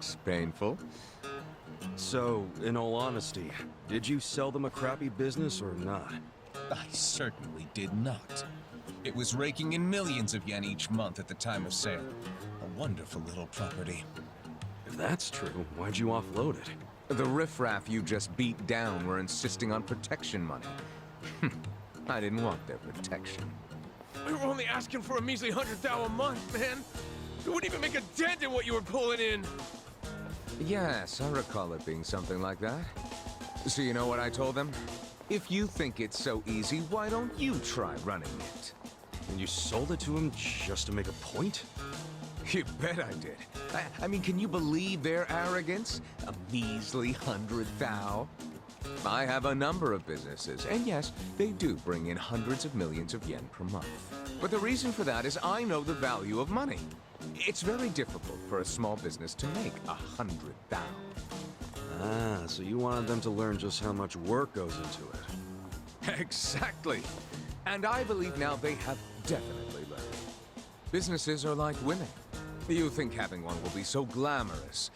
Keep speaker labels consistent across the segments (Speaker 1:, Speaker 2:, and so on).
Speaker 1: looks painful.
Speaker 2: So, in all honesty, did you sell them a crappy business or not?
Speaker 3: I certainly did not. It was raking in millions of yen each month at the time of sale. A wonderful little property.
Speaker 2: If that's true, why'd you offload it?
Speaker 1: The riffraff you just beat down were insisting on protection money. I didn't want their protection.
Speaker 4: We were only asking for a measly 100,000 a month, man. It wouldn't even make a dent in what you were pulling in.
Speaker 1: Yes, I recall it being something like that. So you know what I told them? If you think it's so easy, why don't you try running it?
Speaker 2: And you sold it to him just to make a point?
Speaker 1: You bet I did. I mean, can you believe their arrogance? A measly 100,000? I have a number of businesses, and yes, they do bring in hundreds of millions of yen per month. But the reason for that is I know the value of money. It's very difficult for a small business to make 100,000.
Speaker 2: Ah, so you wanted them to learn just how much work goes into it.
Speaker 1: Exactly. And I believe now they have definitely learned. Businesses are like women. You think having one will be so glamorous,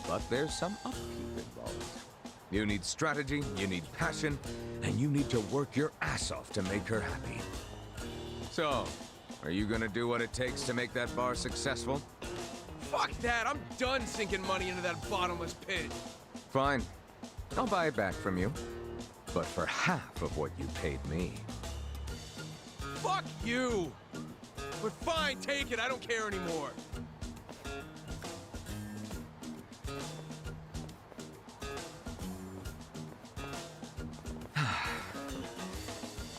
Speaker 1: but there's some upkeep involved. You need strategy, you need passion, and you need to work your ass off to make her happy. So, are you gonna do what it takes to make that bar successful?
Speaker 4: Fuck that, I'm done sinking money into that bottomless pit.
Speaker 1: Fine. I'll buy it back from you. But for half of what you paid me.
Speaker 4: Fuck you! But fine, take it, I don't care anymore.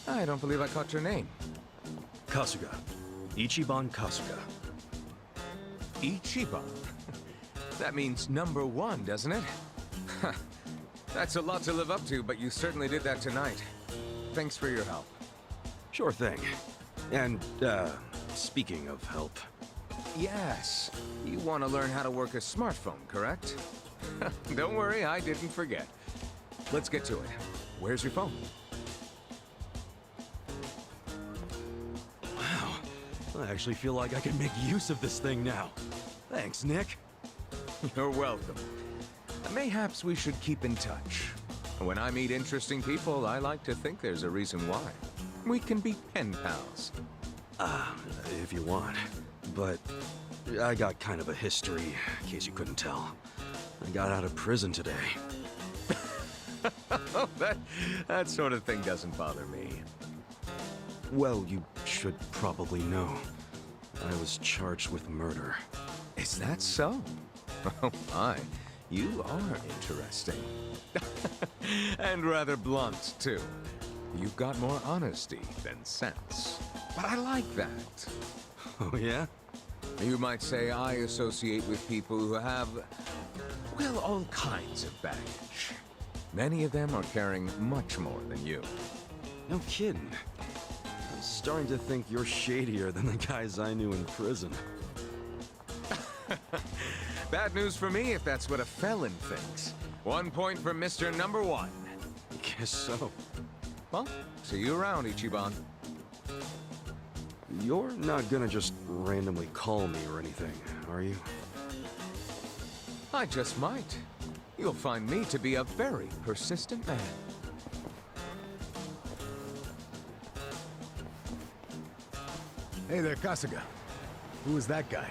Speaker 1: I don't believe I caught your name.
Speaker 2: Kasuga. Ichiban Kasuga.
Speaker 1: Ichiban? That means #1, doesn't it? That's a lot to live up to, but you certainly did that tonight. Thanks for your help.
Speaker 2: Sure thing. And, speaking of help...
Speaker 1: Yes, you want to learn how to work a smartphone, correct? Don't worry, I didn't forget. Let's get to it. Where's your phone?
Speaker 2: Wow, I actually feel like I can make use of this thing now. Thanks, Nick.
Speaker 1: You're welcome. Mayhaps we should keep in touch. When I meet interesting people, I like to think there's a reason why. We can be pen pals.
Speaker 2: If you want. But I got kind of a history, in case you couldn't tell. I got out of prison today.
Speaker 1: that sort of thing doesn't bother me.
Speaker 2: Well, you should probably know. I was charged with murder.
Speaker 1: Is that so? Oh my, you are interesting. And rather blunt, too. You've got more honesty than sense. But I like that.
Speaker 2: Oh, yeah?
Speaker 1: You might say I associate with people who have, well, all kinds of baggage. Many of them are carrying much more than you.
Speaker 2: No kidding. I'm starting to think you're shadier than the guys I knew in prison.
Speaker 1: Bad news for me if that's what a felon thinks. 1 point for Mr. #1.
Speaker 2: Guess so.
Speaker 1: Well, see you around, Ichiban.
Speaker 2: You're not gonna just randomly call me or anything, are you?
Speaker 1: I just might. You'll find me to be a very persistent man.
Speaker 5: Hey there, Kasuga. Who is that guy?